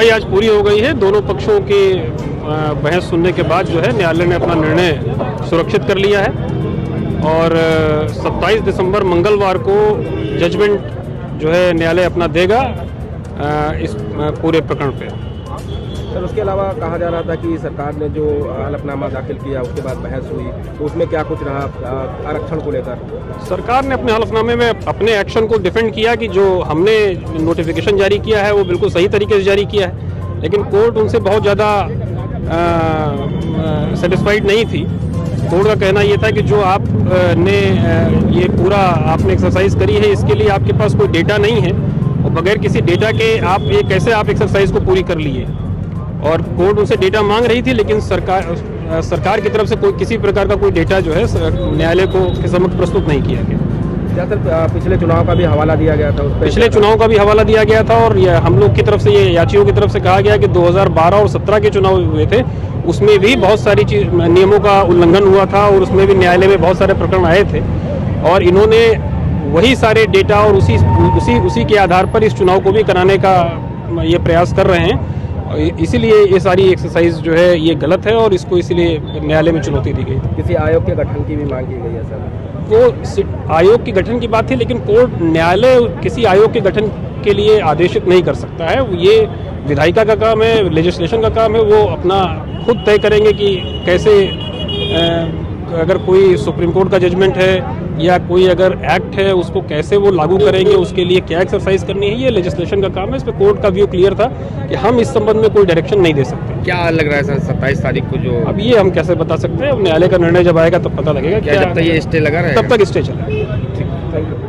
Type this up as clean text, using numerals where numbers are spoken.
सुनवाई आज पूरी हो गई है। दोनों पक्षों की बहस सुनने के बाद जो है न्यायालय ने अपना निर्णय सुरक्षित कर लिया है और 27 दिसंबर मंगलवार को जजमेंट जो है न्यायालय अपना देगा इस पूरे प्रकरण पे। सर, उसके अलावा कहा जा रहा था कि सरकार ने जो हलफनामा दाखिल किया उसके बाद बहस हुई, तो उसमें क्या कुछ रहा आरक्षण को लेकर? सरकार ने अपने हलफनामे में अपने एक्शन को डिफेंड किया कि जो हमने नोटिफिकेशन जारी किया है वो बिल्कुल सही तरीके से जारी किया है, लेकिन कोर्ट उनसे बहुत ज़्यादा सेटिस्फाइड नहीं थी। कोर्ट का कहना ये था कि जो आप ने ये पूरा आपने एक्सरसाइज करी है इसके लिए आपके पास कोई डेटा नहीं है और बगैर किसी डेटा के आप ये कैसे आप एक्सरसाइज को पूरी कर लिए। और कोर्ट उनसे डेटा मांग रही थी, लेकिन सरकार की तरफ से कोई किसी प्रकार का कोई डेटा जो है न्यायालय को के समक्ष प्रस्तुत नहीं किया गया। क्या सर पिछले चुनाव का भी हवाला दिया गया था? पिछले चुनाव का भी हवाला दिया गया था और हम लोग की तरफ से ये याचियों की तरफ से कहा गया कि 2012 और 17 के चुनाव हुए थे, उसमें भी बहुत सारी नियमों का उल्लंघन हुआ था और उसमें भी न्यायालय में बहुत सारे प्रकरण आए थे और इन्होंने वही सारे डेटा और उसी के आधार पर इस चुनाव को भी कराने का ये प्रयास कर रहे हैं। इसीलिए ये सारी एक्सरसाइज जो है ये गलत है और इसको इसीलिए न्यायालय में चुनौती दी गई। किसी आयोग के गठन की भी मांग की गई है सर? वो आयोग के गठन की बात थी, लेकिन कोर्ट न्यायालय किसी आयोग के गठन के लिए आदेशित नहीं कर सकता है। ये विधायिका का काम है, लेजिस्लेशन का काम है, वो अपना खुद तय करेंगे कि कैसे अगर कोई सुप्रीम कोर्ट का जजमेंट है या कोई अगर एक्ट है उसको कैसे वो लागू करेंगे, उसके लिए क्या एक्सरसाइज करनी है, ये लेजिस्लेशन का काम है। इस पर कोर्ट का व्यू क्लियर था कि हम इस संबंध में कोई डायरेक्शन नहीं दे सकते। क्या लग रहा है सर 27 तारीख को जो? अब ये हम कैसे बता सकते हैं, अब न्यायालय का निर्णय जब आएगा तब पता लगेगा। क्या जब तक ये स्टे लगा रहेगा? तब तक स्टे चलेगा। ठीक, थैंक यू।